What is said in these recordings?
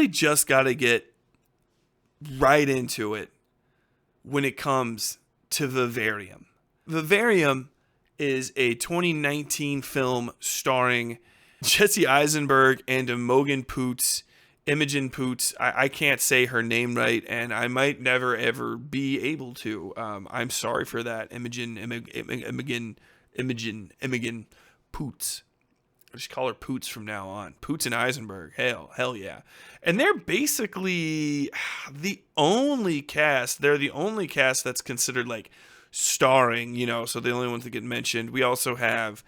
really just got to get right into it when it comes to Vivarium. Vivarium is a 2019 film starring Jesse Eisenberg and Imogen Poots. Imogen Poots. I can't say her name right, and I might never ever be able to. I'm sorry for that. Imogen Poots. I just call her Poots from now on. Poots and Eisenberg. Hell yeah. And they're basically the only cast. They're the only cast that's considered like starring, so the only ones that get mentioned. We also have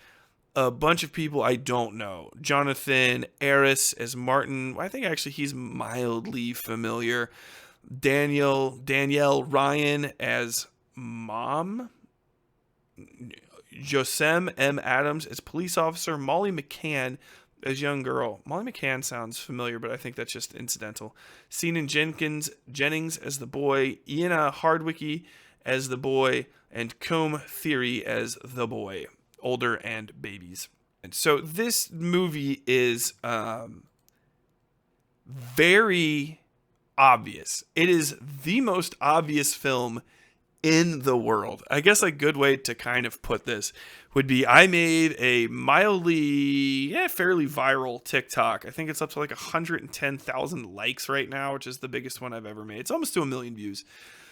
a bunch of people I don't know. Jonathan Aris as Martin. I think actually he's mildly familiar. Danielle Ryan as Mom. Josem M. Adams as police officer. Molly McCann as young girl. Molly McCann sounds familiar, but I think that's just incidental. Seanan Jennings as the boy. Iana Hardwicke as the boy. And Combe Theory as the boy. Older and babies. And so this movie is very obvious. It is the most obvious film in the world. I guess a good way to kind of put this would be I made a mildly, fairly viral TikTok. I think it's up to like 110,000 likes right now, which is the biggest one I've ever made. It's almost to 1 million views.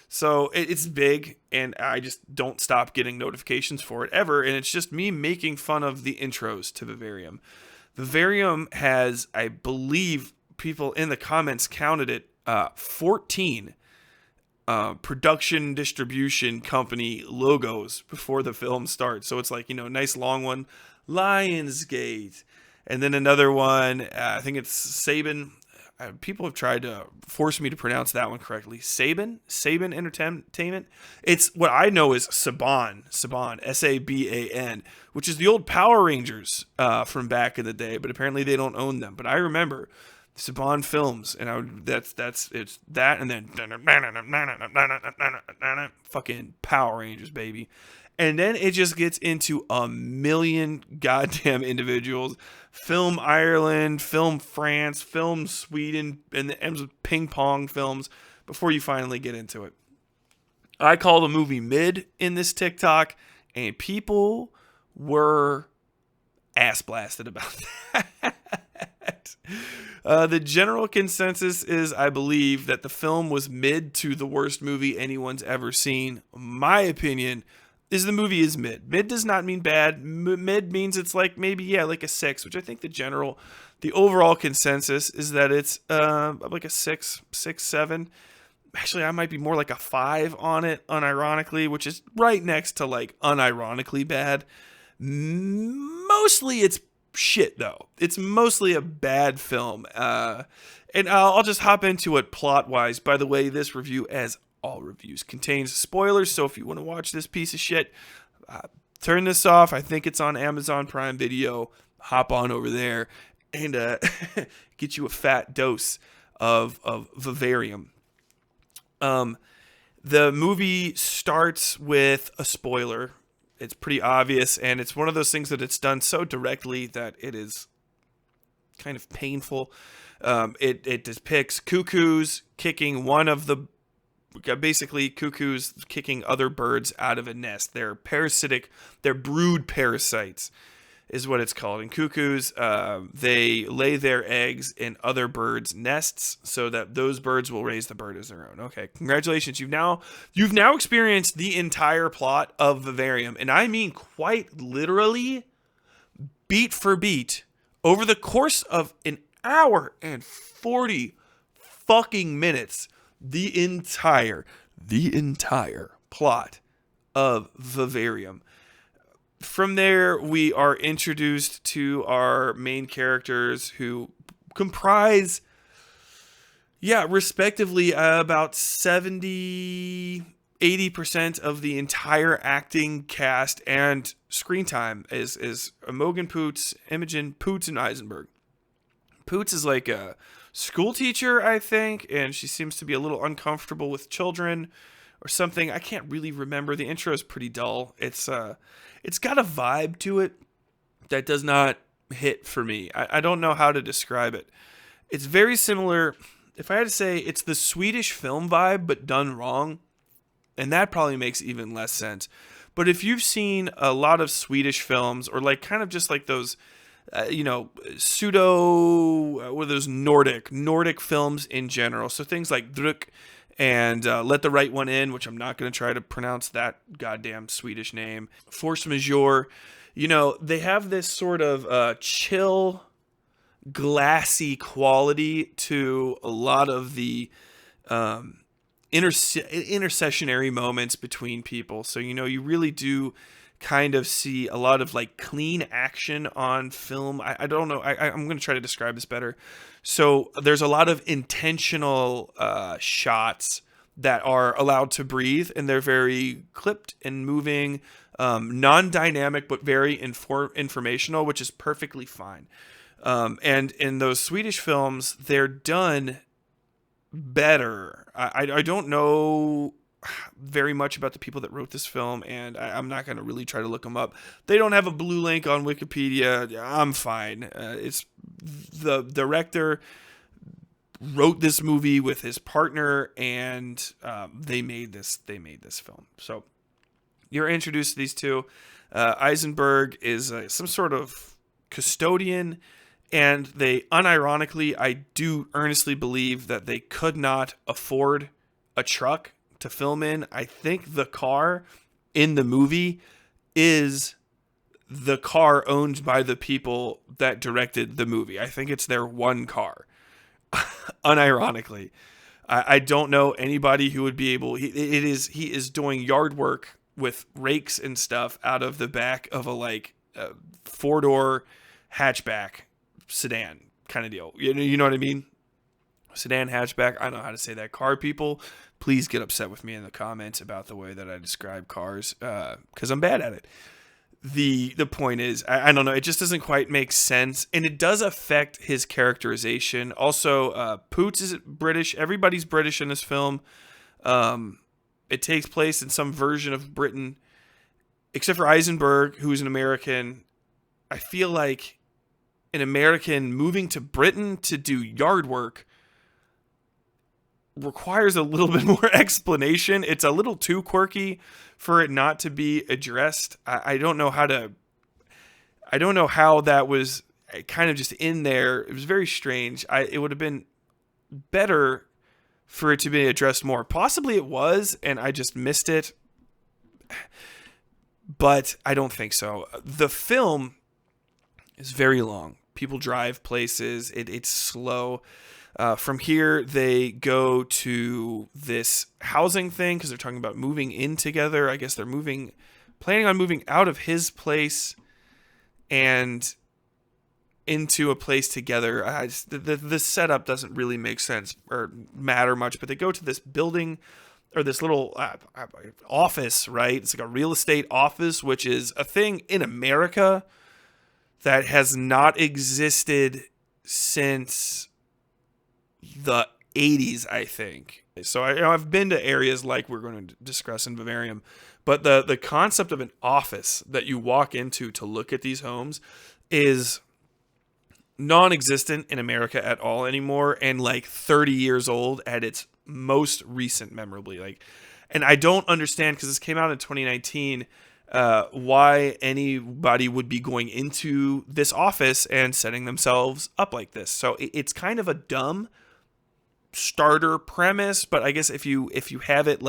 So it's big, and I just don't stop getting notifications for it ever. And it's just me making fun of the intros to Vivarium. Vivarium has, I believe, people in the comments counted it, 14 production distribution company logos before the film starts. So it's like, nice long one, Lionsgate. And then another one, I think it's Saban. People have tried to force me to pronounce that one correctly. Saban Entertainment. It's what I know is Saban, Saban, which is the old Power Rangers from back in the day, but apparently they don't own them. But I remember Saban Films, and it's that, and then fucking Power Rangers, baby. And then it just gets into a million goddamn individuals. Film Ireland, Film France, Film Sweden, and it ends with ping pong films before you finally get into it. I call the movie mid in this TikTok, and people were ass blasted about that. The general consensus is, I believe, that the film was mid to the worst movie anyone's ever seen. My opinion is the movie is mid. Mid does not mean bad. Mid means it's like maybe, like a 6, which I think the overall consensus is that it's like a 6, 7. Actually, I might be more like a 5 on it, unironically, which is right next to like unironically bad. Mostly it's shit, though. It's mostly a bad film. And I'll just hop into it plot-wise. By the way, this review, as all reviews, contains spoilers, so if you want to watch this piece of shit, turn this off. I think it's on Amazon Prime Video. Hop on over there and get you a fat dose of Vivarium. The movie starts with a spoiler. It's pretty obvious, and it's one of those things that it's done so directly that it is kind of painful. It depicts cuckoos kicking cuckoos kicking other birds out of a nest. They're parasitic, they're brood parasites is what it's called. And cuckoos, they lay their eggs in other birds' nests so that those birds will raise the bird as their own. Okay, congratulations. You've now experienced the entire plot of Vivarium, and I mean quite literally, beat for beat, over the course of an hour and 40 fucking minutes. The entire plot of Vivarium. From there, we are introduced to our main characters, who comprise, respectively, about 70-80% of the entire acting cast and screen time is Imogen Poots, and Eisenberg. Poots is like a school teacher, I think, and she seems to be a little uncomfortable with children or something. I can't really remember. The intro is pretty dull. It's got a vibe to it that does not hit for me. I don't know how to describe it. It's very similar. if I had to say, it's the Swedish film vibe, but done wrong. And that probably makes even less sense. But if you've seen a lot of Swedish films, or like kind of just like those, pseudo, what are those Nordic films in general. So things like Druk and Let the Right One In, which I'm not going to try to pronounce that goddamn Swedish name. Force Majeure. They have this sort of chill, glassy quality to a lot of the intercessionary moments between people. So, you really do kind of see a lot of like clean action on film. I don't know. I'm going to try to describe this better. So there's a lot of intentional shots that are allowed to breathe, and they're very clipped and moving, non-dynamic, but very informational, which is perfectly fine. And in those Swedish films, they're done better. I don't know very much about the people that wrote this film, and I'm not going to really try to look them up. They don't have a blue link on Wikipedia. I'm fine. It's the director wrote this movie with his partner, and they made this film. So you're introduced to these two. Eisenberg is some sort of custodian, and they unironically, I do earnestly believe that they could not afford a truck to film in. I think the car in the movie is the car owned by the people that directed the movie. I think it's their one car. Unironically, I don't know anybody who would be able. He is doing yard work with rakes and stuff out of the back of a 4-door hatchback sedan kind of deal. You know what I mean? Sedan, hatchback. I know how to say that. Car people, please get upset with me in the comments about the way that I describe cars, because I'm bad at it. The point is, I don't know, it just doesn't quite make sense, and it does affect his characterization. Also, Poots is British. Everybody's British in this film. It takes place in some version of Britain, except for Eisenberg, who is an American. I feel like an American moving to Britain to do yard work requires a little bit more explanation. It's a little too quirky for it not to be addressed. I don't know how that was kind of just in there. It was very strange. It would have been better for it to be addressed more. Possibly it was, and I just missed it. But I don't think so. The film is very long. People drive places. It's slow. From here, they go to this housing thing because they're talking about moving in together. I guess they're planning on moving out of his place and into a place together. The setup doesn't really make sense or matter much, but they go to this building or this little office, right? It's like a real estate office, which is a thing in America that has not existed since the 80s, I think. So I've been to areas like we're going to discuss in Vivarium, but the concept of an office that you walk into to look at these homes is non-existent in America at all anymore, and 30 years old at its most recent memorably. And I don't understand, because this came out in 2019, why anybody would be going into this office and setting themselves up like this. So it's kind of a dumb starter premise, but I guess if you have it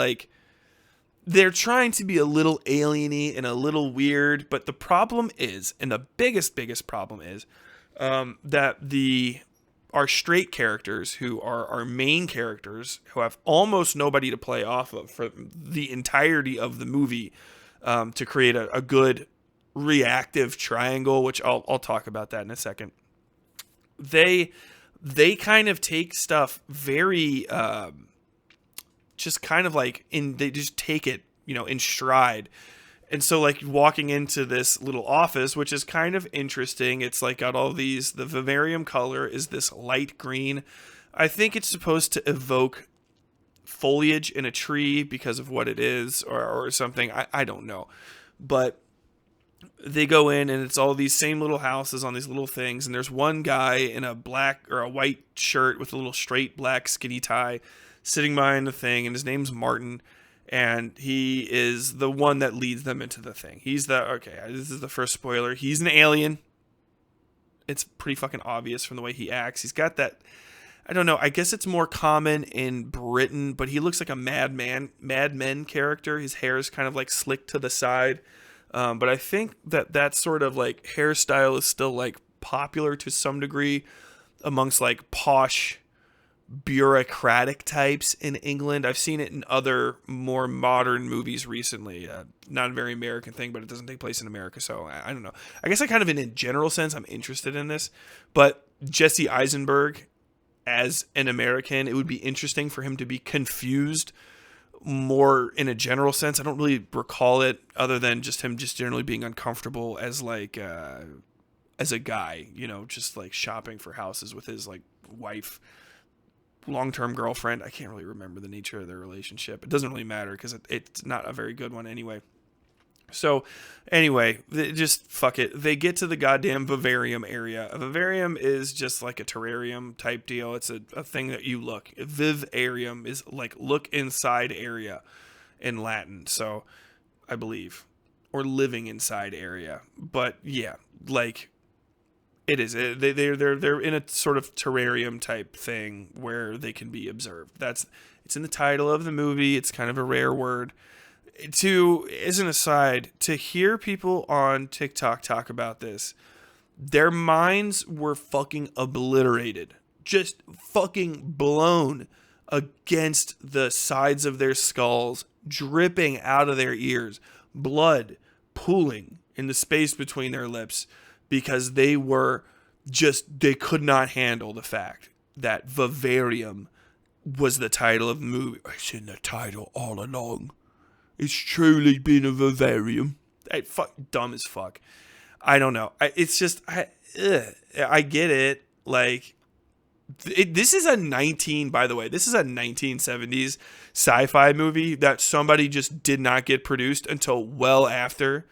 they're trying to be a little alien-y and a little weird, but the problem is, and the biggest problem is, that our straight characters, who are our main characters, who have almost nobody to play off of for the entirety of the movie, to create a good reactive triangle, which I'll talk about that in a second. They kind of take stuff very, just kind of they just take it, in stride. And so walking into this little office, which is kind of interesting. It's got all these, the Vivarium color is this light green. I think it's supposed to evoke foliage in a tree because of what it is or something. I don't know. But they go in and it's all these same little houses on these little things, and there's one guy in a black or a white shirt with a little straight black skinny tie sitting behind the thing, and his name's Martin, and he is the one that leads them into the thing. Okay, this is the first spoiler. He's an alien. It's pretty fucking obvious from the way he acts. He's got that, I don't know, I guess it's more common in Britain, but he looks like a Mad Men character. His hair is kind of like slicked to the side. But I think that sort of like hairstyle is still like popular to some degree amongst like posh bureaucratic types in England. I've seen it in other more modern movies recently. Not a very American thing, but it doesn't take place in America, so I don't know. I guess I kind of in a general sense I'm interested in this, but Jesse Eisenberg as an American, it would be interesting for him to be confused more in a general sense. I don't really recall it other than just him just generally being uncomfortable as like as a guy, you know, just like shopping for houses with his like wife, long-term girlfriend. I can't really remember the nature of their relationship. It doesn't really matter because it's not a very good one anyway. So anyway, just fuck it. They get to the goddamn Vivarium area. A Vivarium is just like a terrarium type deal. It's a thing that you look. Vivarium is like look inside area in Latin. So I believe, or living inside area. But yeah, like it is. They're in a sort of terrarium type thing where they can be observed. It's in the title of the movie. It's kind of a rare word. As an aside, to hear people on TikTok talk about this, their minds were fucking obliterated. Just fucking blown against the sides of their skulls, dripping out of their ears, blood pooling in the space between their lips, because they could not handle the fact that Vivarium was the title of the movie. It's in the title all along. It's truly been a Vivarium. Dumb as fuck. I don't know. It's just, I get it. Like, this is by the way, this is a 1970s sci-fi movie that somebody just did not get produced until well after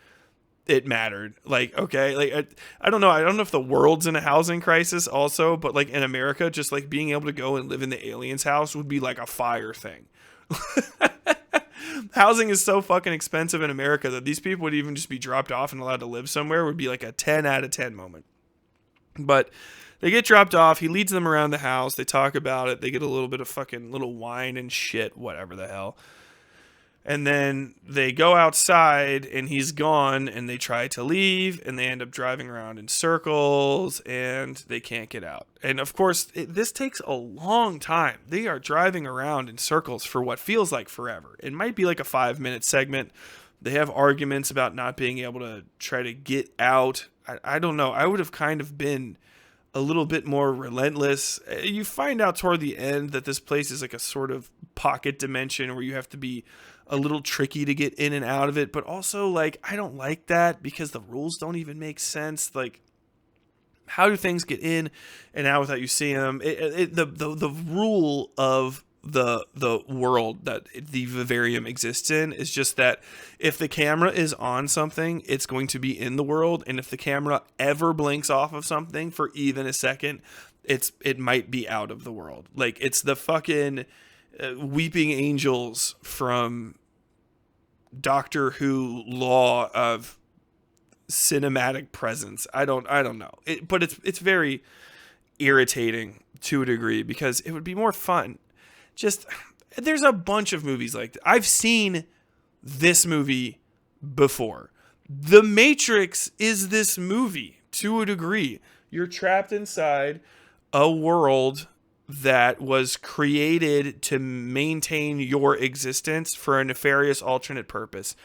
it mattered. Like, okay, like, I don't know. I don't know if the world's in a housing crisis also, but like in America, just like being able to go and live in the alien's house would be like a fire thing. Housing is so fucking expensive in America that these people would even just be dropped off and allowed to live somewhere would be like a 10 out of 10 moment. But they get dropped off. He leads them around the house. They talk about it. They get a little bit of fucking little wine and shit, whatever the hell. And then they go outside and he's gone, and they try to leave and they end up driving around in circles and they can't get out. And of course, this takes a long time. They are driving around in circles for what feels like forever. It might be like a 5-minute segment. They have arguments about not being able to try to get out. I don't know. I would have kind of been a little bit more relentless. You find out toward the end that this place is like a sort of pocket dimension where you have to be a little tricky to get in and out of it, but also like I don't like that because the rules don't even make sense. Like, how do things get in and out without you seeing them? The rule of the world that the Vivarium exists in is just that if the camera is on something, it's going to be in the world, and if the camera ever blinks off of something for even a second, it might be out of the world. Like, it's the fucking weeping angels from Doctor Who law of cinematic presence. I don't know. But it's very irritating to a degree because it would be more fun. Just, there's a bunch of movies like that. I've seen this movie before. The Matrix is this movie to a degree. You're trapped inside a world that was created to maintain your existence for a nefarious alternate purpose.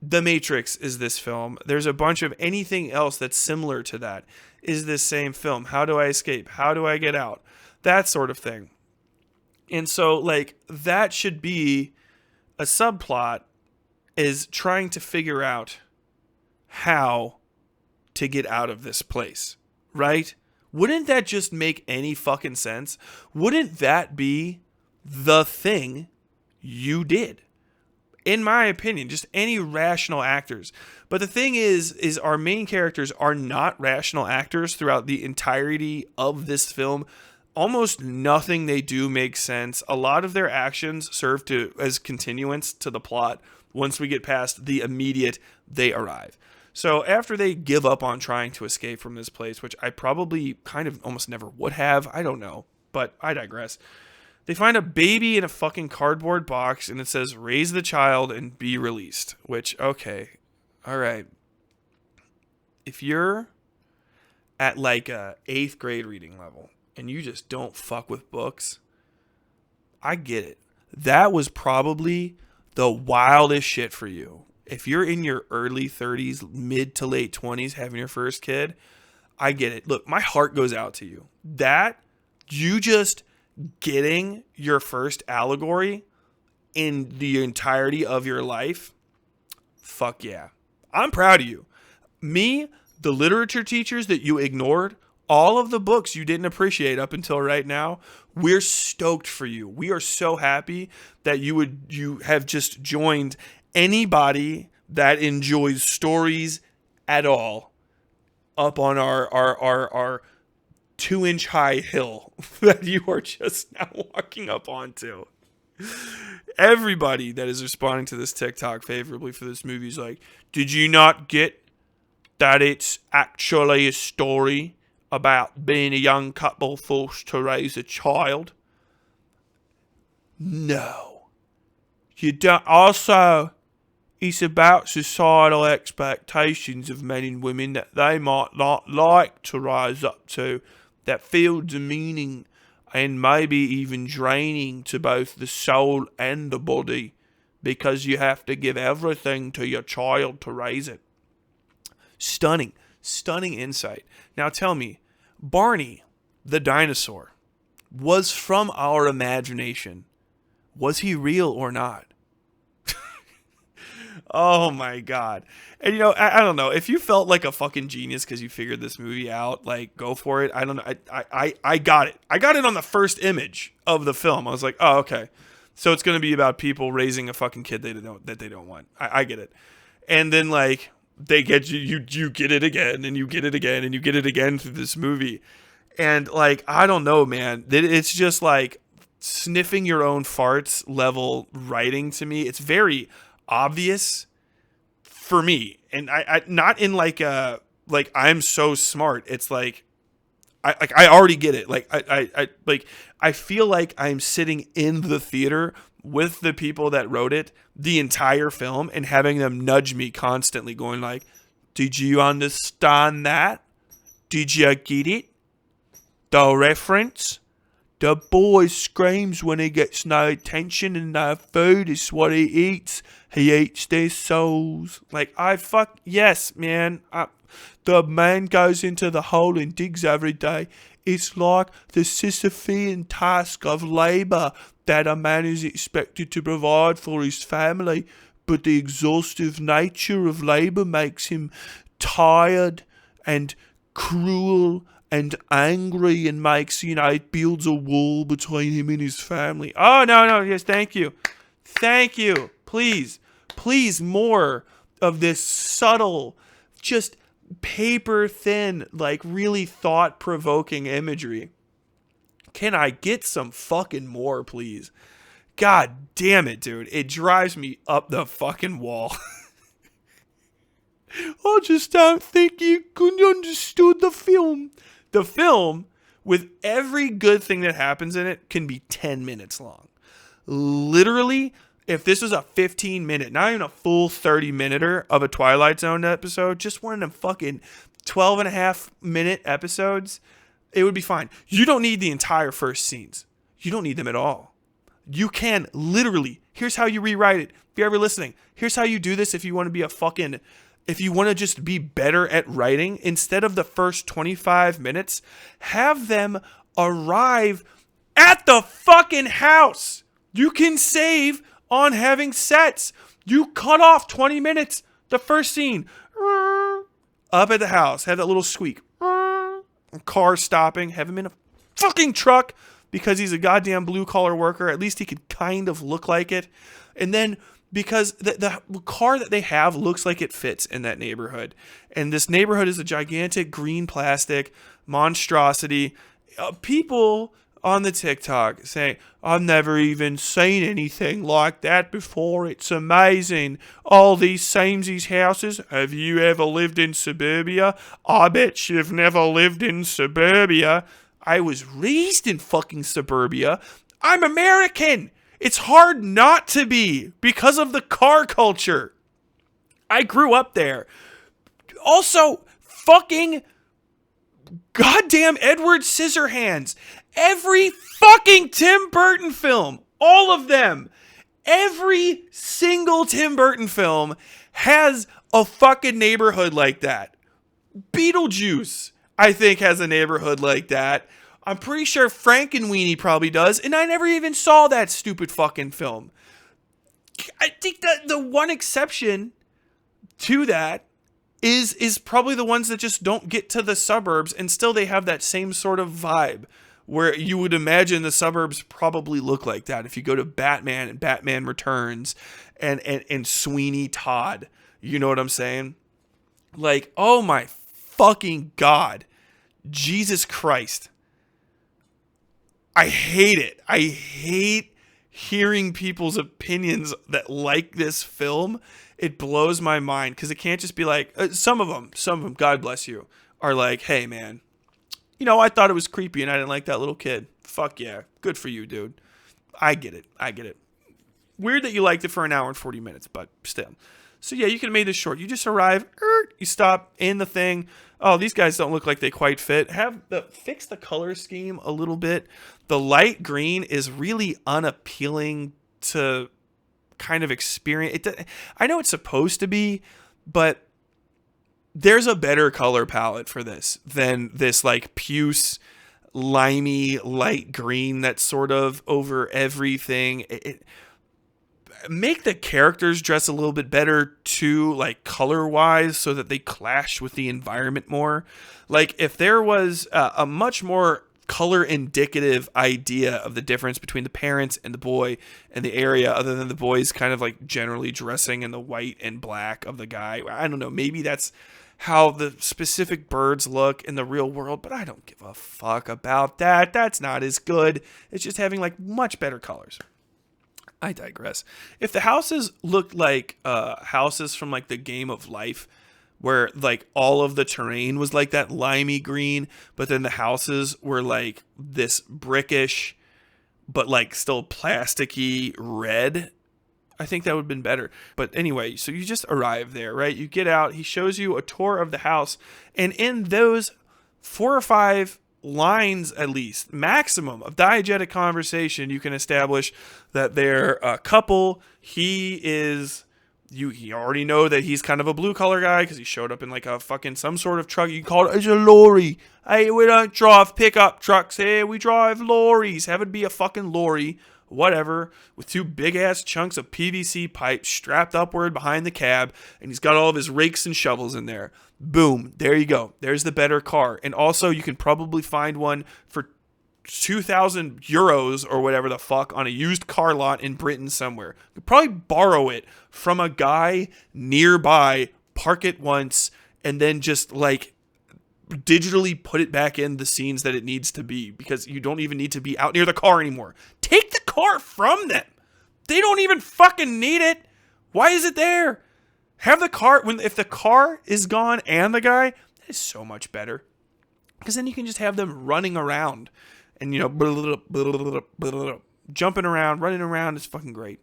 The Matrix is this film. There's a bunch of anything else that's similar to that is this same film. How do I escape? How do I get out? That sort of thing. And so, like, that should be a subplot, is trying to figure out how to get out of this place, right? Wouldn't that just make any fucking sense? Wouldn't that be the thing you did? in my opinion, just any rational actors. But the thing is our main characters are not rational actors throughout the entirety of this film. Almost nothing they do makes sense. A lot of their actions serve as continuance to the plot once we get past the immediate they arrive. So after they give up on trying to escape from this place, which I probably kind of almost never would have, I don't know, but I digress. They find a baby in a fucking cardboard box and it says, raise the child and be released. Which, okay, all right. If you're at like a 8th grade reading level and you just don't fuck with books, I get it. That was probably the wildest shit for you. If you're in your early 30s, mid to late 20s, having your first kid, I get it. Look, my heart goes out to you. That, you just getting your first allegory in the entirety of your life, fuck yeah. I'm proud of you. Me, the literature teachers that you ignored, all of the books you didn't appreciate up until right now, we're stoked for you. We are so happy that you have just joined anybody that enjoys stories at all up on our 2-inch high hill that you are just now walking up onto. Everybody that is responding to this TikTok favorably for this movie is like, did you not get that it's actually a story about being a young couple forced to raise a child? No. You don't. Also, it's about societal expectations of men and women that they might not like to rise up to, that feel demeaning and maybe even draining to both the soul and the body, because you have to give everything to your child to raise it. Stunning insight. Now tell me, Barney, the dinosaur, was from our imagination. Was he real or not? Oh my God. And you know, I don't know. If you felt like a fucking genius because you figured this movie out, like, go for it. I don't know. I got it. I got it on the first image of the film. I was like, oh, okay. So it's going to be about people raising a fucking kid that they don't want. I get it. And then like they get you get it again and you get it again and you get it again through this movie. And like, I don't know, man. It's just like sniffing your own farts level writing to me. It's very obvious for me, and I not in like I'm so smart. It's like I already get it. Like I feel like I'm sitting in the theater with the people that wrote it the entire film and having them nudge me constantly, going like, "Did you understand that? Did you get it? The reference?" The boy screams when he gets no attention and no food is what he eats. He eats their souls. Like, yes, man. The man goes into the hole and digs every day. It's like the Sisyphean task of labor that a man is expected to provide for his family. But the exhaustive nature of labor makes him tired and cruel and angry, and makes, it builds a wall between him and his family. Oh, no, yes, thank you. Please, more of this subtle, just paper thin, like really thought-provoking imagery. Can I get some fucking more, please? God damn it, dude. It drives me up the fucking wall. I just don't think you could understood the film. The film, with every good thing that happens in it, can be 10 minutes long. Literally, if this was a 15-minute, not even a full 30-minuter of a Twilight Zone episode, just one of them fucking 12-and-a-half-minute episodes, it would be fine. You don't need the entire first scenes. You don't need them at all. You can literally, here's how you rewrite it. If you're ever listening, here's how you do this if you want to be if you want to just be better at writing. Instead of the first 25 minutes, have them arrive at the fucking house. You can save on having sets. You cut off 20 minutes. The first scene, up at the house, have that little squeak. Car stopping, have him in a fucking truck because he's a goddamn blue collar worker. At least he could kind of look like it. And then because the car that they have looks like it fits in that neighborhood. And this neighborhood is a gigantic green plastic monstrosity. People on the TikTok saying, I've never even seen anything like that before. It's amazing. All these samesies houses. Have you ever lived in suburbia? I bet you've never lived in suburbia. I was raised in fucking suburbia. I'm American. It's hard not to be because of the car culture. I grew up there. Also, fucking goddamn Edward Scissorhands. Every fucking Tim Burton film, all of them, every single Tim Burton film has a fucking neighborhood like that. Beetlejuice, I think, has a neighborhood like that. I'm pretty sure Frankenweenie probably does, and I never even saw that stupid fucking film. I think that the one exception to that is probably the ones that just don't get to the suburbs, and still they have that same sort of vibe, where you would imagine the suburbs probably look like that. If you go to Batman and Batman Returns and Sweeney Todd, you know what I'm saying? Like, oh my fucking God. Jesus Christ. I hate it. I hate hearing people's opinions that like this film. It blows my mind because it can't just be like, some of them, God bless you, are like, hey man, you know, I thought it was creepy and I didn't like that little kid. Fuck yeah. Good for you, dude. I get it. Weird that you liked it for an hour and 40 minutes, but still. So yeah, you could have made this short. You just arrive, you stop in the thing. Oh, these guys don't look like they quite fit. Fix the color scheme a little bit. The light green is really unappealing to kind of experience. I know it's supposed to be, but there's a better color palette for this than this like puce, limey, light green that's sort of over everything. Make the characters dress a little bit better too, like color-wise, so that they clash with the environment more. Like if there was a much more color indicative idea of the difference between the parents and the boy and the area, other than the boy's kind of like generally dressing in the white and black of the guy. I don't know, maybe that's how the specific birds look in the real world, but I don't give a fuck about that. That's not as good. It's just having like much better colors. I digress. If the houses looked like houses from like the Game of Life, where like all of the terrain was like that limey green, but then the houses were like this brickish, but like still plasticky red, I think that would have been better. But anyway, so you just arrive there, right? You get out, he shows you a tour of the house, and in those 4 or 5 lines at least, maximum of diegetic conversation, you can establish that they're a couple. You already know that he's kind of a blue collar guy because he showed up in like a fucking some sort of truck. You call it, it's a lorry. Hey, we don't drive pickup trucks here. We drive lorries. Have it be a fucking lorry, whatever, with 2 big ass chunks of PVC pipe strapped upward behind the cab, and he's got all of his rakes and shovels in there. Boom, there you go. There's the better car. And also you can probably find one for 2,000 euros or whatever the fuck on a used car lot in Britain somewhere. You could probably borrow it from a guy nearby, park it once, and then just like digitally put it back in the scenes that it needs to be, because you don't even need to be out near the car anymore. Take the car from them. They don't even fucking need it. Why is it there? Have the car, if the car is gone and the guy, that is so much better. Because then you can just have them running around and, you know, jumping around, running around. It's fucking great.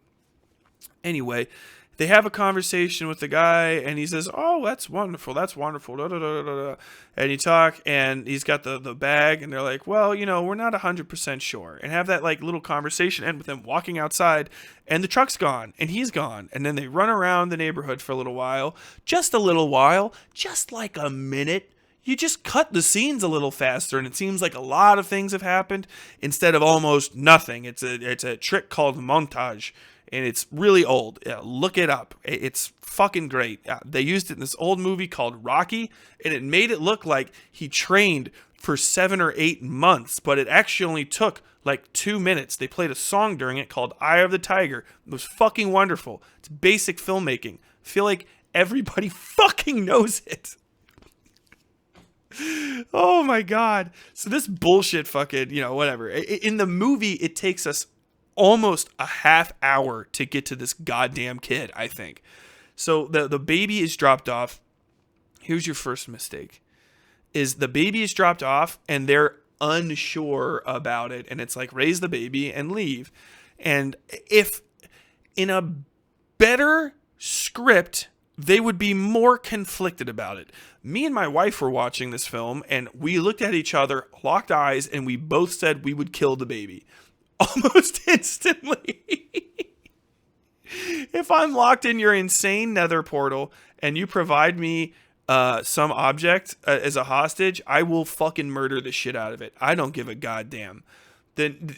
Anyway, they have a conversation with the guy, and he says, oh, that's wonderful, da, da, da, da, da. And you talk, and he's got the bag, and they're like, well, you know, we're not 100% sure. And have that, like, little conversation end with them walking outside, and the truck's gone, and he's gone. And then they run around the neighborhood for a little while, just like a minute. You just cut the scenes a little faster, and it seems like a lot of things have happened instead of almost nothing. It's a trick called montage. And it's really old. Yeah, look it up. It's fucking great. They used it in this old movie called Rocky, and it made it look like he trained for 7 or 8 months, but it actually only took like 2 minutes. They played a song during it called Eye of the Tiger. It was fucking wonderful. It's basic filmmaking. I feel like everybody fucking knows it. Oh my God. So this bullshit fucking, whatever. In the movie, it takes us almost a half hour to get to this goddamn kid, I think. So the baby is dropped off. Here's your first mistake. Is the baby is dropped off and they're unsure about it. And it's like, raise the baby and leave. And if in a better script, they would be more conflicted about it. Me and my wife were watching this film and we looked at each other, locked eyes, and we both said we would kill the baby. Almost instantly. If I'm locked in your insane nether portal and you provide me some object as a hostage, I will fucking murder the shit out of it. I don't give a goddamn. Then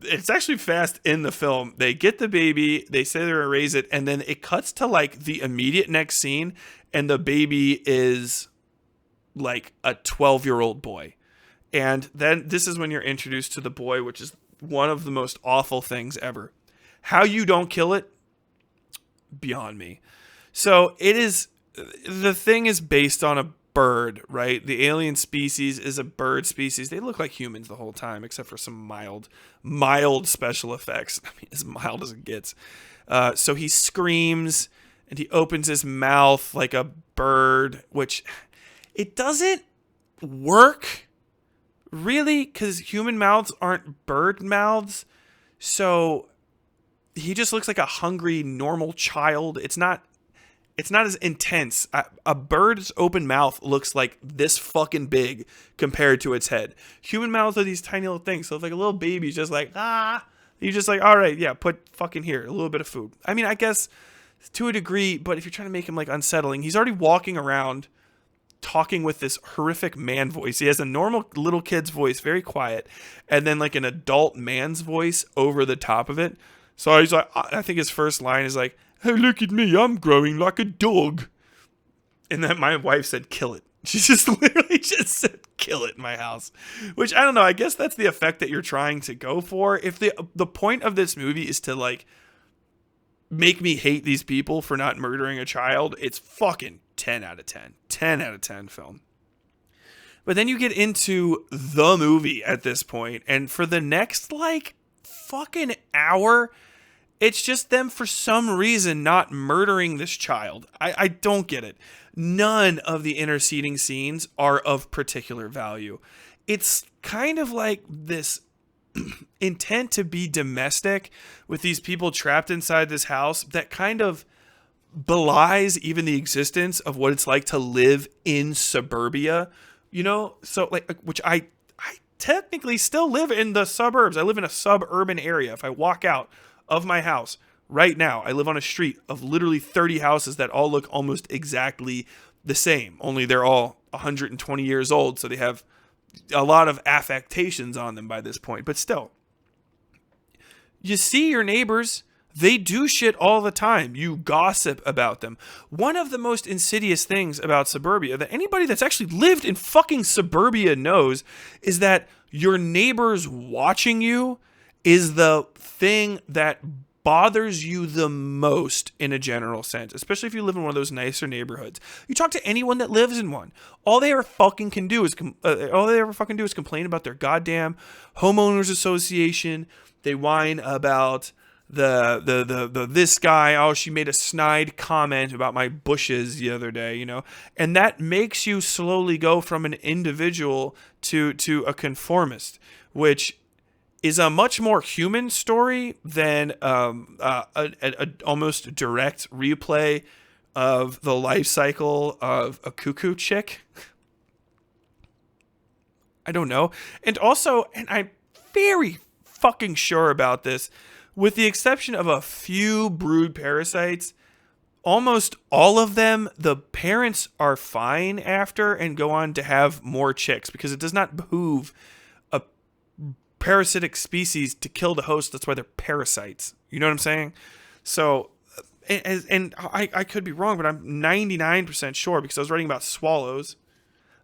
it's actually fast in the film. They get the baby, they say they're gonna raise it, and then it cuts to like the immediate next scene, and the baby is like a 12-year-old boy. And then this is when you're introduced to the boy, which is one of the most awful things ever. How you don't kill it, beyond me. So it is, the thing is based on a bird, right? The alien species is a bird species. They look like humans the whole time, except for some mild special effects. I mean, as mild as it gets. So he screams and he opens his mouth like a bird, which it doesn't work really, because human mouths aren't bird mouths. So he just looks like a hungry, normal child. It's not as intense. A bird's open mouth looks like this fucking big compared to its head. Human mouths are these tiny little things. So if like a little baby's just like, you're just like, all right, yeah, put fucking here, a little bit of food. I mean, I guess to a degree, but if you're trying to make him like unsettling, he's already walking around talking with this horrific man voice. He has a normal little kid's voice, very quiet, and then like an adult man's voice over the top of it. So he's like, I think his first line is like, "Hey, look at me, I'm growing like a dog." And then my wife said, "Kill it." She just literally just said, "Kill it" in my house. Which, I don't know, I guess that's the effect that you're trying to go for. If the point of this movie is to like make me hate these people for not murdering a child, it's fucking 10 out of 10. 10 out of 10 film. But then you get into the movie at this point, and for the next like fucking hour, it's just them for some reason not murdering this child. I don't get it. None of the interceding scenes are of particular value. It's kind of like this intent to be domestic with these people trapped inside this house that kind of belies even the existence of what it's like to live in suburbia, so like, which I technically still live in the suburbs. I live in a suburban area. If I walk out of my house right now, I live on a street of literally 30 houses that all look almost exactly the same, only they're all 120 years old, so they have a lot of affectations on them by this point. But still, you see your neighbors, they do shit all the time. You gossip about them. One of the most insidious things about suburbia that anybody that's actually lived in fucking suburbia knows is that your neighbors watching you is the thing that bothers you the most in a general sense, especially if you live in one of those nicer neighborhoods. You talk to anyone that lives in one, all they ever fucking do is complain about their goddamn homeowners association. They whine about the this guy. Oh, she made a snide comment about my bushes the other day, and that makes you slowly go from an individual to a conformist, which is a much more human story than a almost direct replay of the life cycle of a cuckoo chick. I don't know. And also, and I'm very fucking sure about this, with the exception of a few brood parasites, almost all of them, the parents are fine after and go on to have more chicks, because it does not behoove a parasitic species to kill the host. That's why they're parasites. You know what I'm saying? So, and I could be wrong, but I'm 99% sure, because I was writing about swallows.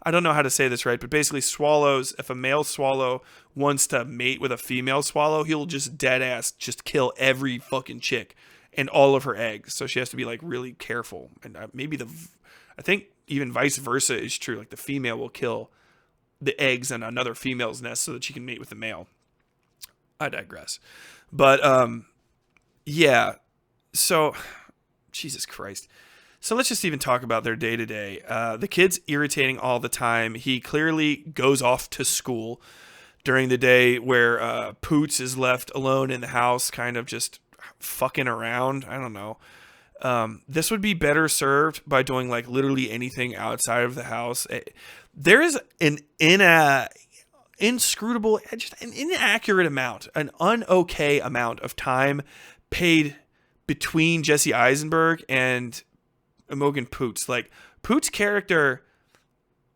I don't know how to say this right, but basically swallows, if a male swallow wants to mate with a female swallow, he'll just dead ass just kill every fucking chick and all of her eggs. So she has to be like really careful. And I think even vice versa is true. Like the female will kill the eggs in another female's nest so that she can mate with the male. I digress. But yeah. So Jesus Christ. So let's just even talk about their day to day. The kid's irritating all the time. He clearly goes off to school during the day where Poots is left alone in the house, kind of just fucking around. I don't know. This would be better served by doing like literally anything outside of the house. There is an inscrutable, just an inaccurate amount, an un-okay amount of time paid between Jesse Eisenberg and Imogen Poots. Like, Poots' character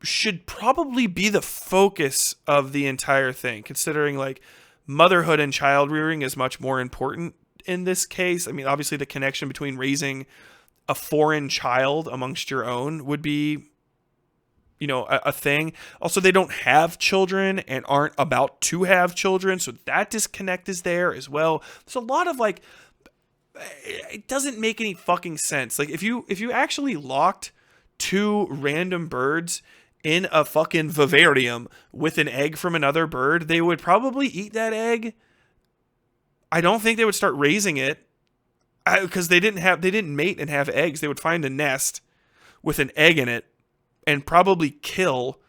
should probably be the focus of the entire thing, considering like motherhood and child rearing is much more important in this case. I mean, obviously the connection between raising a foreign child amongst your own would be, you know, a thing. Also, they don't have children and aren't about to have children, so that disconnect is there as well. There's a lot of like, it doesn't make any fucking sense. Like if you actually locked two random birds in a fucking vivarium with an egg from another bird, they would probably eat that egg. I don't think they would start raising it because they didn't mate and have eggs. They would find a nest with an egg in it and probably kill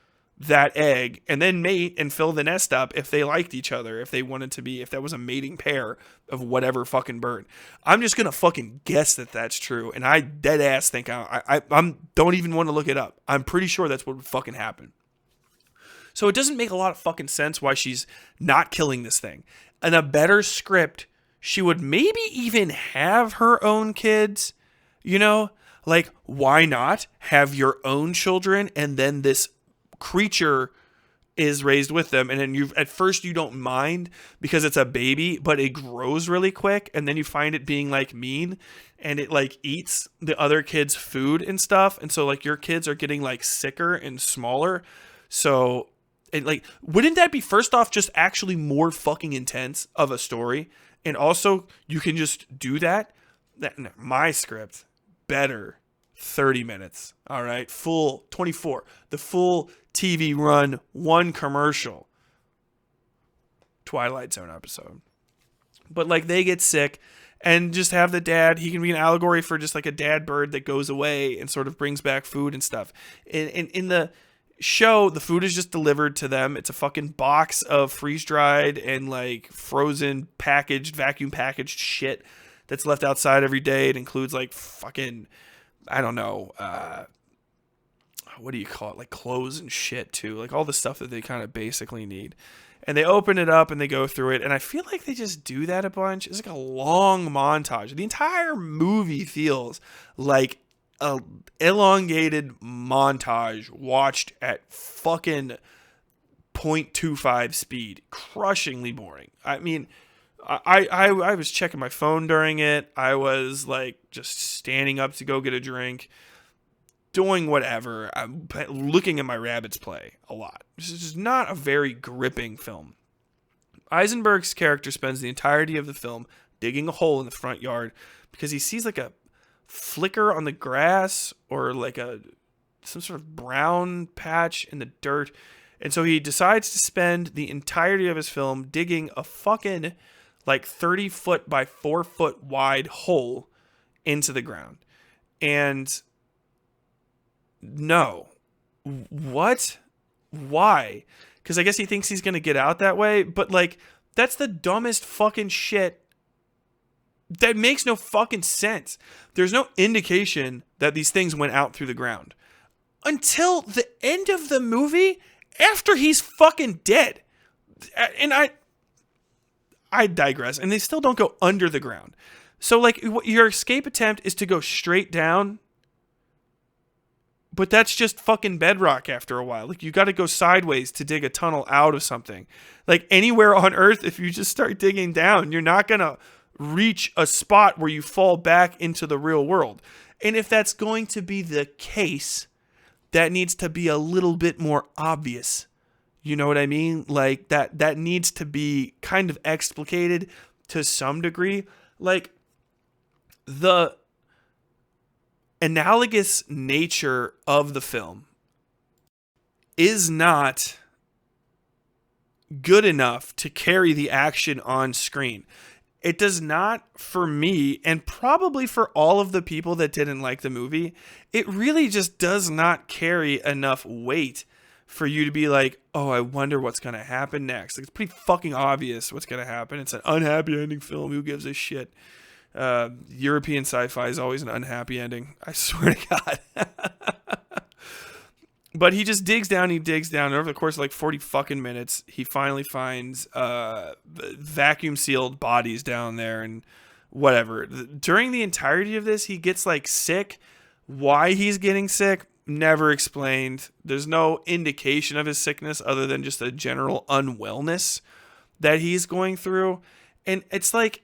that egg and then mate and fill the nest up if they liked each other, if they wanted to be, if that was a mating pair of whatever fucking bird. I'm just gonna fucking guess that that's true, and I dead ass think I'm don't even want to look it up. I'm pretty sure that's what would fucking happen. So it doesn't make a lot of fucking sense why she's not killing this thing. In a better script, she would maybe even have her own kids, you know? Like, why not have your own children and then this creature is raised with them, and then at first you don't mind because it's a baby, but it grows really quick, and then you find it being like mean, and it like eats the other kids' food and stuff, and so like your kids are getting like sicker and smaller. So it, like, wouldn't that be first off just actually more fucking intense of a story? And also you can just do that. My script better 30 minutes. All right, full 24. The full TV run, one commercial Twilight Zone episode. But like they get sick and just have the dad, he can be an allegory for just like a dad bird that goes away and sort of brings back food and stuff. In the show, the food is just delivered to them. It's a fucking box of freeze-dried and like frozen packaged, vacuum packaged shit that's left outside every day. It includes like fucking, I don't know, what do you call it? Like clothes and shit too. Like all the stuff that they kind of basically need. And they open it up and they go through it. And I feel like they just do that a bunch. It's like a long montage. The entire movie feels like a elongated montage watched at fucking 0.25 speed. Crushingly boring. I mean, I was checking my phone during it. I was like just standing up to go get a drink, doing whatever. I'm looking at my rabbits play a lot. This is just not a very gripping film. Eisenberg's character spends the entirety of the film digging a hole in the front yard because he sees like a flicker on the grass or like some sort of brown patch in the dirt. And so he decides to spend the entirety of his film digging a fucking like 30 foot by 4 foot wide hole into the ground. And no. What? Why? Because I guess he thinks he's going to get out that way. But like, that's the dumbest fucking shit. That makes no fucking sense. There's no indication that these things went out through the ground until the end of the movie after he's fucking dead. And I digress. And they still don't go under the ground. So like your escape attempt is to go straight down. But that's just fucking bedrock after a while. Like, you got to go sideways to dig a tunnel out of something. Like, anywhere on Earth, if you just start digging down, you're not going to reach a spot where you fall back into the real world. And if that's going to be the case, that needs to be a little bit more obvious. You know what I mean? Like that needs to be kind of explicated to some degree. Like the analogous nature of the film is not good enough to carry the action on screen. It does not for me, and probably for all of the people that didn't like the movie. It really just does not carry enough weight for you to be like, oh, I wonder what's going to happen next. Like, it's pretty fucking obvious what's going to happen. It's an unhappy ending film. Who gives a shit? European sci-fi is always an unhappy ending. I swear to God. But he just digs down. Over the course of like 40 fucking minutes, he finally finds vacuum sealed bodies down there and whatever. During the entirety of this, he gets like sick. Why he's getting sick, never explained. There's no indication of his sickness other than just a general unwellness that he's going through. And it's like,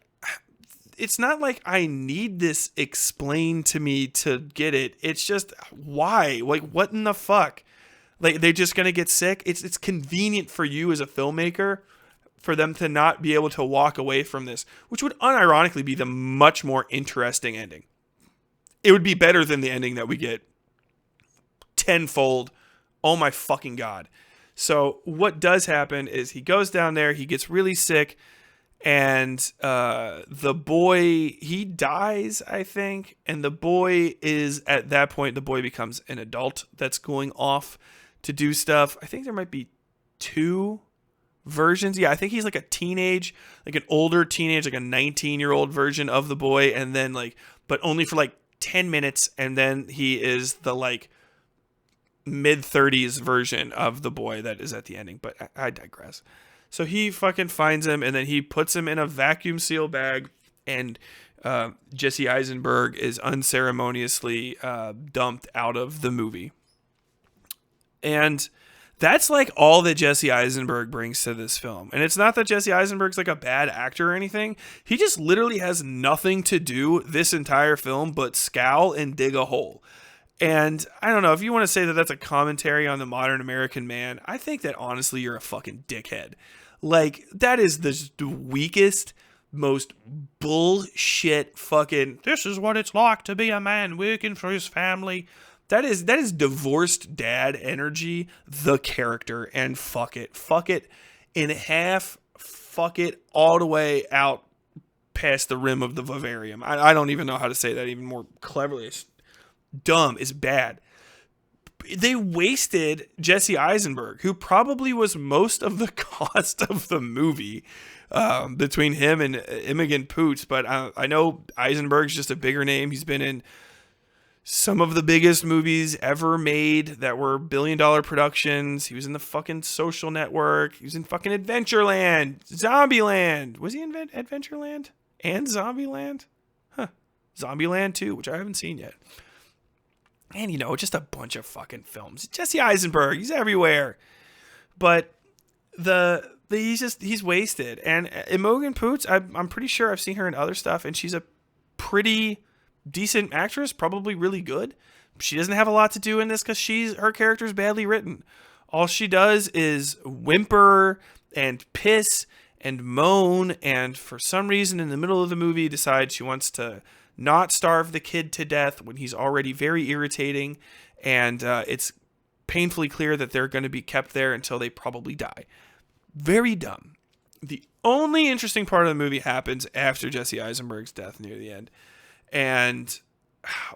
it's not like I need this explained to me to get it. It's just, why? Like, what in the fuck? Like, they're just going to get sick? It's convenient for you as a filmmaker for them to not be able to walk away from this, which would unironically be the much more interesting ending. It would be better than the ending that we get tenfold. Oh my fucking God. So what does happen is he goes down there, he gets really sick, and the boy, he dies, I think. And the boy is, at that point, the boy becomes an adult that's going off to do stuff. I think there might be 2 versions. Yeah, I think he's like a teenage, like an older teenage, like a 19-year-old version of the boy. And then like, but only for like 10 minutes. And then he is the like mid-30s version of the boy that is at the ending. But I digress. So he fucking finds him, and then he puts him in a vacuum seal bag, and Jesse Eisenberg is unceremoniously dumped out of the movie. And that's like all that Jesse Eisenberg brings to this film. And it's not that Jesse Eisenberg's like a bad actor or anything. He just literally has nothing to do this entire film but scowl and dig a hole. And I don't know, if you want to say that that's a commentary on the modern American man, I think that honestly you're a fucking dickhead. Like, that is the weakest, most bullshit fucking, this is what it's like to be a man working for his family. That is divorced dad energy, the character, and fuck it. Fuck it in half, fuck it all the way out past the rim of the Vivarium. I don't even know how to say that even more cleverly. It's dumb. It's bad. They wasted Jesse Eisenberg, who probably was most of the cost of the movie, between him and Imogen Poots. But I know Eisenberg's just a bigger name. He's been in some of the biggest movies ever made that were billion-dollar productions. He was in the fucking Social Network. He was in fucking Adventureland, Zombieland. Was he in Adventureland and Zombieland? Huh. Zombieland 2, which I haven't seen yet. And, you know, just a bunch of fucking films. Jesse Eisenberg, he's everywhere. But he's wasted. And Imogen Poots, I'm pretty sure I've seen her in other stuff, and she's a pretty decent actress, probably really good. She doesn't have a lot to do in this because her character's badly written. All she does is whimper and piss and moan, and for some reason in the middle of the movie decides she wants to not starve the kid to death when he's already very irritating, and it's painfully clear that they're going to be kept there until they probably die. Very dumb. The only interesting part of the movie happens after Jesse Eisenberg's death near the end. And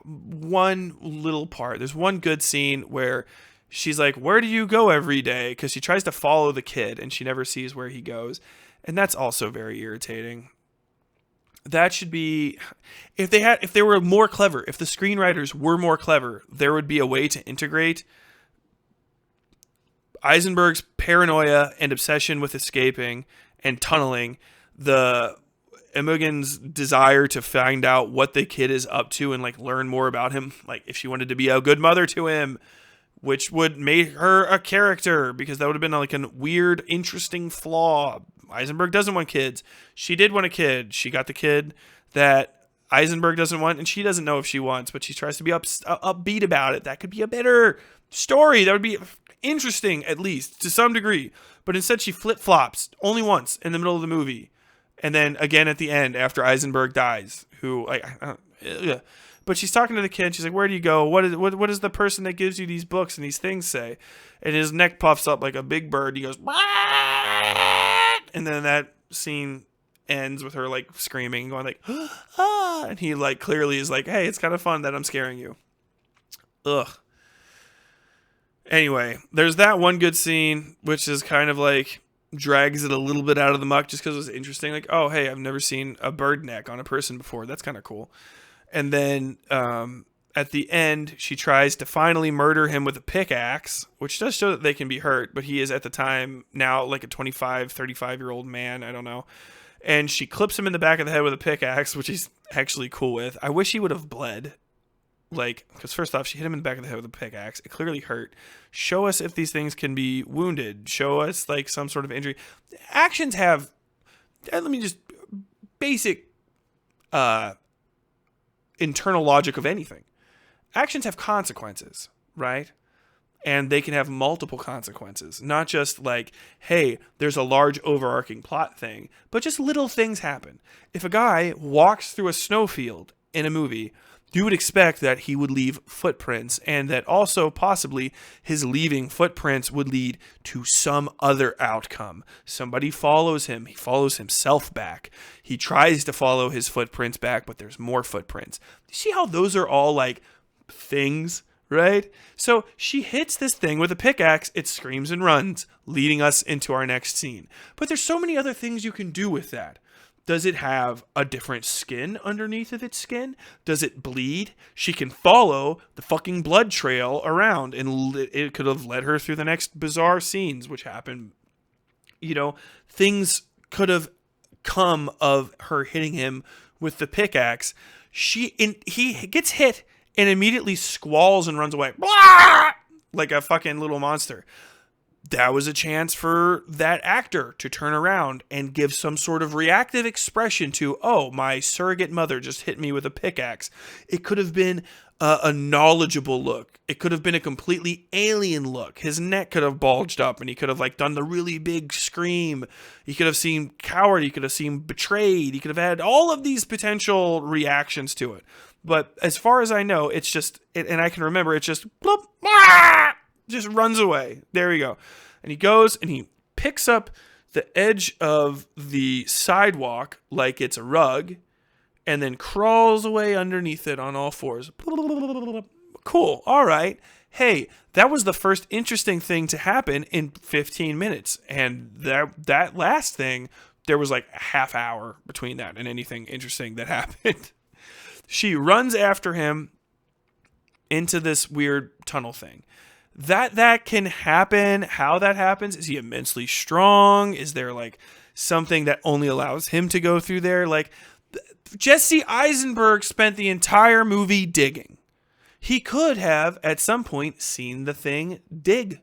one little part, there's one good scene where she's like, where do you go every day? Because she tries to follow the kid and she never sees where he goes. And that's also very irritating. That should be, if they were more clever, if the screenwriters were more clever, there would be a way to integrate Eisenberg's paranoia and obsession with escaping and tunneling, the Imogen's desire to find out what the kid is up to and like learn more about him, like if she wanted to be a good mother to him, which would make her a character, because that would have been like a weird, interesting flaw. Eisenberg doesn't want kids. She did want a kid. She got the kid that Eisenberg doesn't want, and she doesn't know if she wants, but she tries to be upbeat about it. That could be a better story. That would be interesting, at least, to some degree. But instead, she flip-flops only once in the middle of the movie. And then again at the end after Eisenberg dies, who, but she's talking to the kid. She's like, where do you go? What does the person that gives you these books and these things say? And his neck puffs up like a big bird. He goes, and then that scene ends with her like screaming, going like, ah, and he like clearly is like, hey, it's kind of fun that I'm scaring you. Ugh. Anyway, there's that one good scene, which is kind of like drags it a little bit out of the muck just because it was interesting. Like, oh, hey, I've never seen a bird neck on a person before. That's kind of cool. And then at the end, she tries to finally murder him with a pickaxe, which does show that they can be hurt, but he is at the time now like a 25, 35-year-old man. I don't know. And she clips him in the back of the head with a pickaxe, which he's actually cool with. I wish he would have bled. Like, because first off, she hit him in the back of the head with a pickaxe. It clearly hurt. Show us if these things can be wounded. Show us, like, some sort of injury. Actions have, let me just, basic internal logic of anything. Actions have consequences, right? And they can have multiple consequences. Not just like, hey, there's a large overarching plot thing, but just little things happen. If a guy walks through a snowfield in a movie, you would expect that he would leave footprints, and that also possibly his leaving footprints would lead to some other outcome. Somebody follows him. He follows himself back. He tries to follow his footprints back, but there's more footprints. You see how those are all like things, right? So she hits this thing with a pickaxe. It screams and runs, leading us into our next scene. But there's so many other things you can do with that. Does it have a different skin underneath of its skin? Does it bleed? She can follow the fucking blood trail around, and it could have led her through the next bizarre scenes, which happen. You know, things could have come of her hitting him with the pickaxe. He gets hit and immediately squalls and runs away. Blah! Like a fucking little monster. That was a chance for that actor to turn around and give some sort of reactive expression to, oh, my surrogate mother just hit me with a pickaxe. It could have been a knowledgeable look. It could have been a completely alien look. His neck could have bulged up and he could have like done the really big scream. He could have seemed coward. He could have seemed betrayed. He could have had all of these potential reactions to it. But as far as I know, it's just, and I can remember, it's just, bloop, just runs away. There we go. And he goes and he picks up the edge of the sidewalk like it's a rug and then crawls away underneath it on all fours. Cool. All right. Hey, that was the first interesting thing to happen in 15 minutes. And that last thing, there was like a half hour between that and anything interesting that happened. She runs after him into this weird tunnel thing. That can happen. How that happens? Is he immensely strong? Is there like something that only allows him to go through there? Like Jesse Eisenberg spent the entire movie digging. He could have at some point seen the thing dig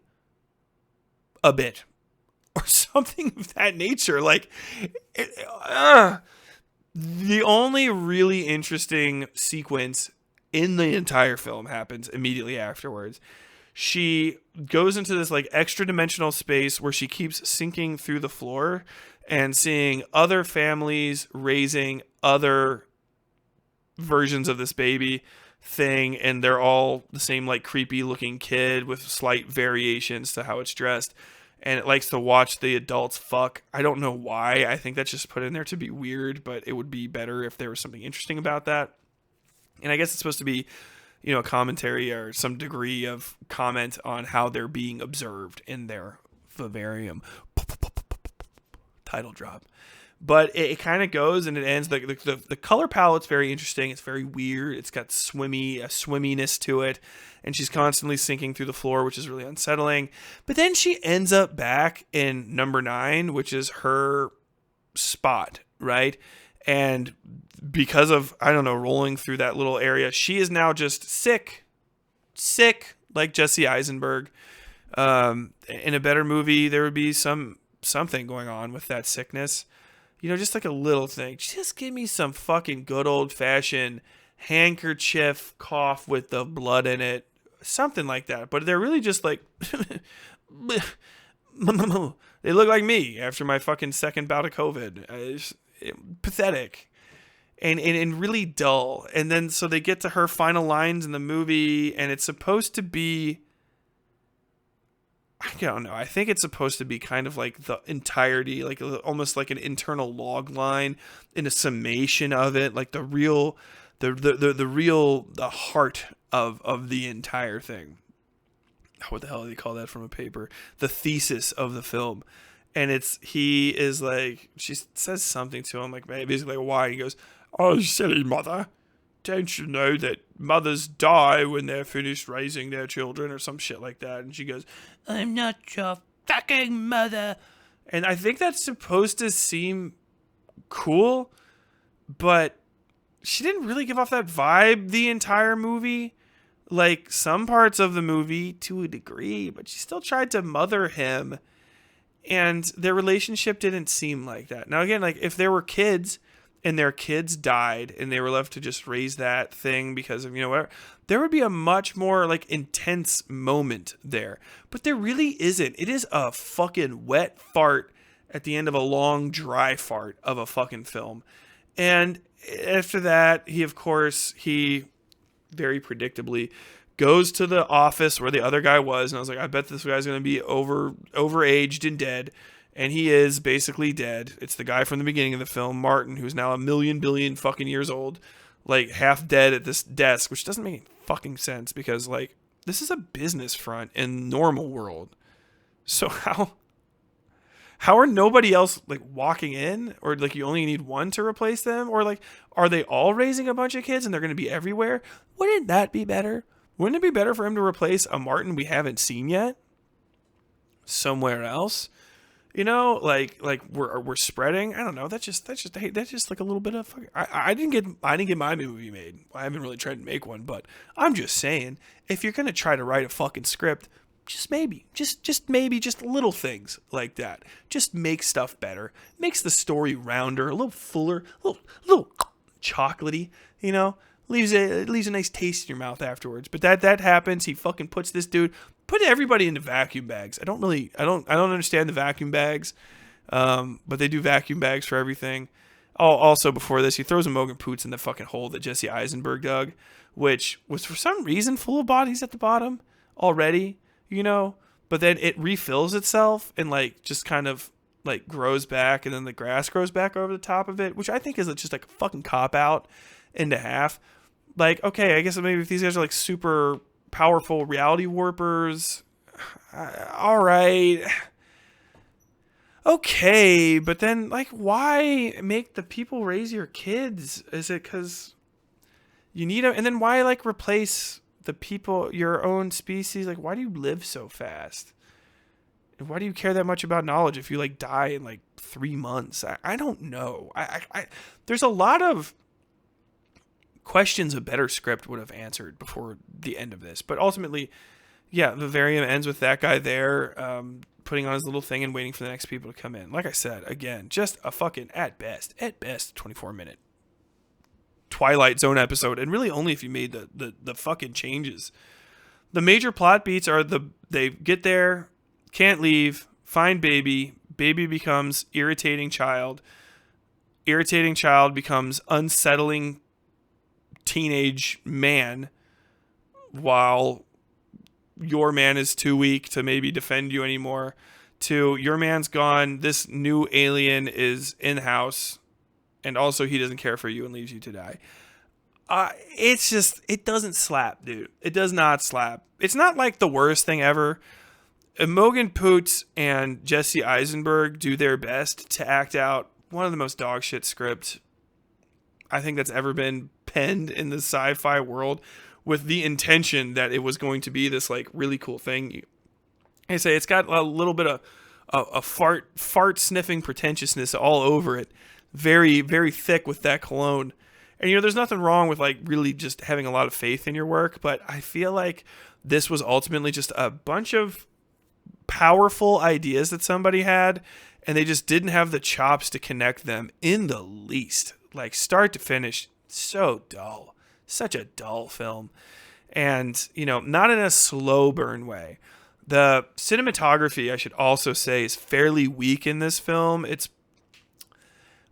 a bit or something of that nature. Like the only really interesting sequence in the entire film happens immediately afterwards. She goes into this like extra dimensional space where she keeps sinking through the floor and seeing other families raising other versions of this baby thing. And they're all the same like creepy looking kid with slight variations to how it's dressed. And it likes to watch the adults fuck. I don't know why. I think that's just put in there to be weird, but it would be better if there was something interesting about that. And I guess it's supposed to be, you know, a commentary or some degree of comment on how they're being observed in their vivarium. Title drop. But it kind of goes and it ends. The color palette's very interesting. It's very weird. It's got swimminess to it. And she's constantly sinking through the floor, which is really unsettling. But then she ends up back in number 9, which is her spot, right? And because of, I don't know, rolling through that little area, she is now just sick, like Jesse Eisenberg. In a better movie, there would be something going on with that sickness. just like a little thing. Just give me some fucking good old fashioned handkerchief cough with the blood in it. Something like that. But they're really just like, they look like me after my fucking second bout of COVID. It's pathetic. And really dull. And then so they get to her final lines in the movie, and it's supposed to be, I don't know. I think it's supposed to be kind of like the entirety, like almost like an internal log line in a summation of it, like the heart of the entire thing. What the hell do they call that from a paper? The thesis of the film. And he is like, she says something to him, like basically like, why? He goes, "Oh, silly mother. Don't you know that mothers die when they're finished raising their children," or some shit like that. And she goes, "I'm not your fucking mother." And I think that's supposed to seem cool, but she didn't really give off that vibe the entire movie. Like some parts of the movie to a degree, but she still tried to mother him. And their relationship didn't seem like that. Now, again, like if there were kids and their kids died and they were left to just raise that thing because of, whatever, there would be a much more like intense moment there. But there really isn't. It is a fucking wet fart at the end of a long, dry fart of a fucking film. And after that, he very predictably goes to the office where the other guy was, and I was like, I bet this guy's going to be overaged and dead, and he is basically dead. It's the guy from the beginning of the film, Martin, who's now 1,000,000,000,000 fucking years old, like half dead at this desk, which doesn't make any fucking sense because like this is a business front in normal world. So how are nobody else like walking in, or like you only need one to replace them, or like are they all raising a bunch of kids and they're going to be everywhere? Wouldn't that be better? Wouldn't it be better for him to replace a Martin we haven't seen yet somewhere else? Like we're spreading. I don't know. That's just like a little bit of. I didn't get my movie made. I haven't really tried to make one, but I'm just saying, if you're gonna try to write a fucking script, just maybe little things like that. Just make stuff better. Makes the story rounder, a little fuller, a little chocolatey. Leaves a nice taste in your mouth afterwards. But that happens. He fucking put everybody into vacuum bags. I don't understand the vacuum bags. But they do vacuum bags for everything. Also before this, he throws Imogen Poots in the fucking hole that Jesse Eisenberg dug, which was for some reason full of bodies at the bottom already, but then it refills itself and like just kind of like grows back, and then the grass grows back over the top of it, which I think is just like a fucking cop out into half. Like, okay, I guess maybe if these guys are like super powerful reality warpers, all right. Okay, but then like why make the people raise your kids? Is it because you need them? And then why like replace the people, your own species? Like, why do you live so fast? And why do you care that much about knowledge if you like die in like 3 months? I don't know. There's a lot of questions a better script would have answered before the end of this. But ultimately, yeah, Vivarium ends with that guy there putting on his little thing and waiting for the next people to come in. Like I said, again, just a fucking, at best, 24-minute Twilight Zone episode. And really only if you made the fucking changes. The major plot beats are they get there, can't leave, find baby becomes irritating child becomes unsettling teenage man, while your man is too weak to maybe defend you anymore, to your man's gone, this new alien is in house, and also he doesn't care for you and leaves you to die. It's just, it doesn't slap, dude. It does not slap. It's not like the worst thing ever. Imogen Poots and Jesse Eisenberg do their best to act out one of the most dog shit scripts I think that's ever been penned in the sci-fi world, with the intention that it was going to be this like really cool thing. I say it's got a little bit of a fart sniffing pretentiousness all over it, very, very thick with that cologne. And there's nothing wrong with like really just having a lot of faith in your work, but I feel like this was ultimately just a bunch of powerful ideas that somebody had, and they just didn't have the chops to connect them in the least. Like, start to finish, so dull. Such a dull film. And, not in a slow burn way. The cinematography, I should also say, is fairly weak in this film. It's,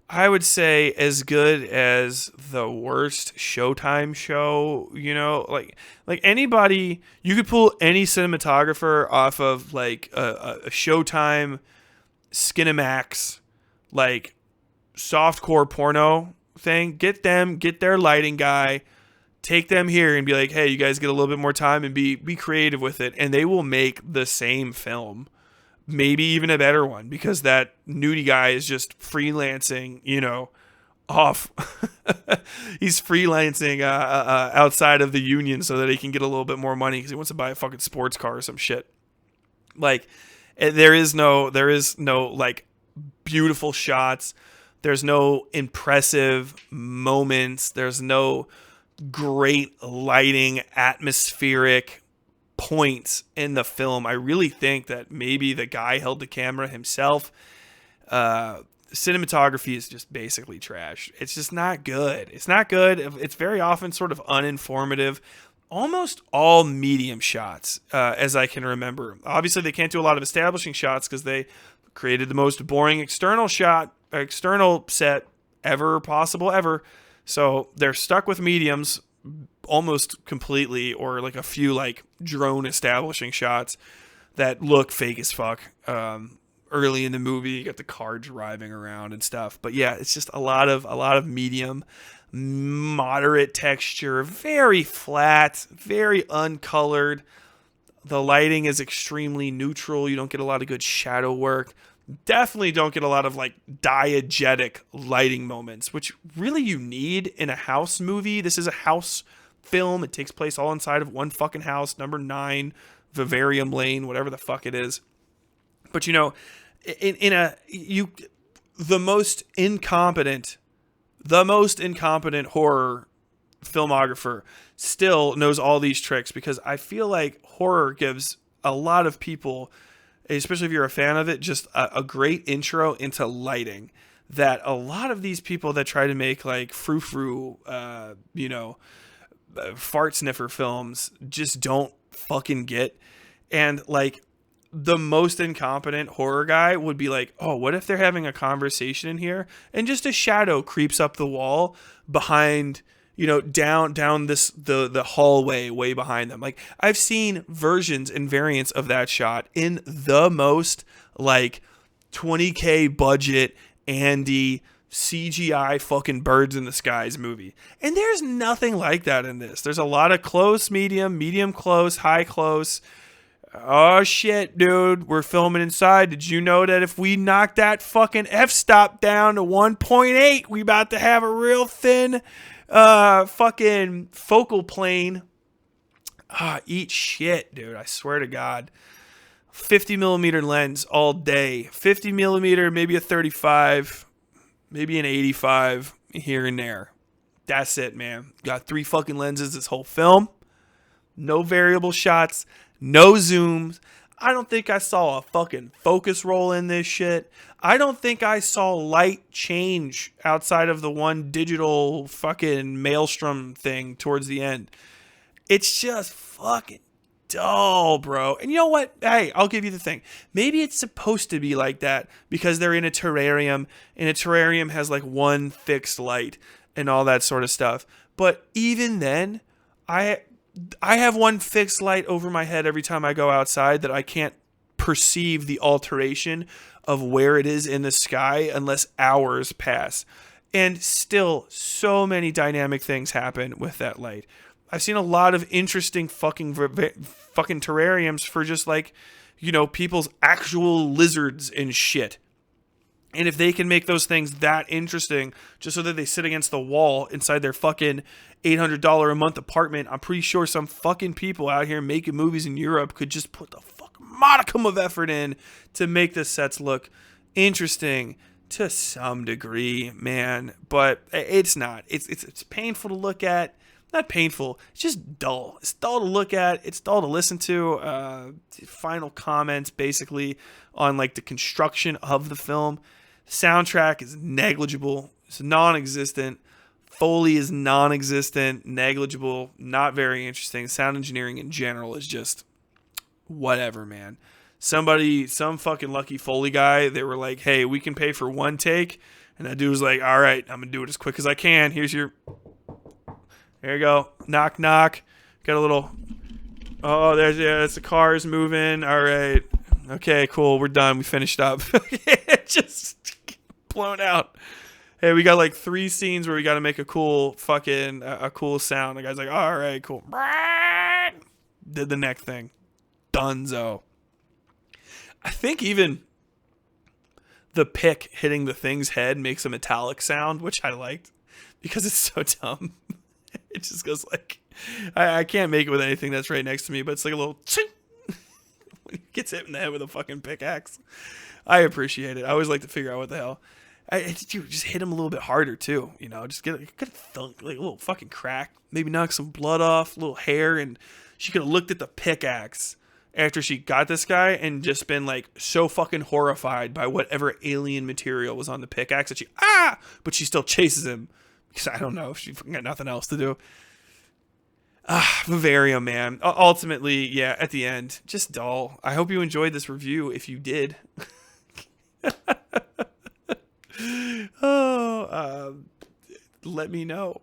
I would say, as good as the worst Showtime show, like anybody, you could pull any cinematographer off of like a Showtime, Skinemax, like softcore porno thing, get their lighting guy, take them here and be like, hey, you guys get a little bit more time and be creative with it. And they will make the same film, maybe even a better one, because that nudie guy is just freelancing, off. He's freelancing outside of the union so that he can get a little bit more money because he wants to buy a fucking sports car or some shit. Like, there is no like beautiful shots. There's no impressive moments. There's no great lighting, atmospheric points in the film. I really think that maybe the guy held the camera himself. Cinematography is just basically trash. It's just not good. It's not good. It's very often sort of uninformative. Almost all medium shots, as I can remember. Obviously, they can't do a lot of establishing shots because they created the most boring external set possible ever. So they're stuck with mediums almost completely, or like a few like drone establishing shots that look fake as fuck. Early in the movie, you got the car driving around and stuff. But yeah, it's just a lot of medium, moderate texture, very flat, very uncolored. The lighting is extremely neutral. You don't get a lot of good shadow work. Definitely don't get a lot of like diegetic lighting moments, which really you need in a house movie. This is a house film. It takes place all inside of one fucking house, number 9, Vivarium Lane, whatever the fuck it is. But the most incompetent horror filmographer still knows all these tricks, because I feel like horror gives a lot of people, especially if you're a fan of it, just a great intro into lighting that a lot of these people that try to make like frou-frou, fart sniffer films just don't fucking get. And like the most incompetent horror guy would be like, oh, what if they're having a conversation in here and just a shadow creeps up the wall behind, down this the hallway way behind them. Like, I've seen versions and variants of that shot in the most like 20K budget Andy CGI fucking birds in the skies movie. And there's nothing like that in this. There's a lot of close, medium close, high close. Oh shit, dude, we're filming inside. Did you know that if we knock that fucking f-stop down to 1.8, we about to have a real thin fucking focal plane? Eat shit, dude. I swear to God. 50 millimeter lens all day. 50 millimeter, maybe a 35, maybe an 85 here and there. That's it, man. Got 3 fucking lenses this whole film. No variable shots. No zooms. I don't think I saw a fucking focus roll in this shit. I don't think I saw light change outside of the one digital fucking maelstrom thing towards the end. It's just fucking dull, bro. And you know what? Hey, I'll give you the thing. Maybe it's supposed to be like that because they're in a terrarium, and a terrarium has like one fixed light and all that sort of stuff. But even then, I have one fixed light over my head every time I go outside that I can't perceive the alteration of where it is in the sky unless hours pass. And still, so many dynamic things happen with that light. I've seen a lot of interesting fucking terrariums for just like, people's actual lizards and shit. And if they can make those things that interesting just so that they sit against the wall inside their fucking $800 a month apartment, I'm pretty sure some fucking people out here making movies in Europe could just put the fucking modicum of effort in to make the sets look interesting to some degree, man. But it's not. It's painful to look at. not painful. It's just dull. It's dull to look at. It's dull to listen to. Final comments basically on like the construction of the film. Soundtrack is negligible. It's non-existent. Foley is non-existent, negligible, not very interesting. Sound engineering in general is just whatever, man. Some fucking lucky Foley guy, they were like, hey, we can pay for one take. And that dude was like, all right, I'm going to do it as quick as I can. There you go. Knock, knock. Got a little, oh, that's the cars moving. All right. Okay, cool. We're done. We finished up. Just blown out. Hey, we got like 3 scenes where we got to make a cool fucking, a cool sound. The guy's like, all right, cool. Did the neck thing. Dunzo. I think even the pick hitting the thing's head makes a metallic sound, which I liked because it's so dumb. It just goes like, I can't make it with anything that's right next to me, but it's like a little ching when he gets hit in the head with a fucking pickaxe. I appreciate it. I always like to figure out what the hell. Just hit him a little bit harder too, you know, just get a thunk, like a little fucking crack, maybe knock some blood off, a little hair, and she could have looked at the pickaxe after she got this guy and just been like so fucking horrified by whatever alien material was on the pickaxe that but she still chases him because I don't know if she fucking got nothing else to do. Vivarium, man. Ultimately, yeah, at the end, just dull. I hope you enjoyed this review. If you did, let me know.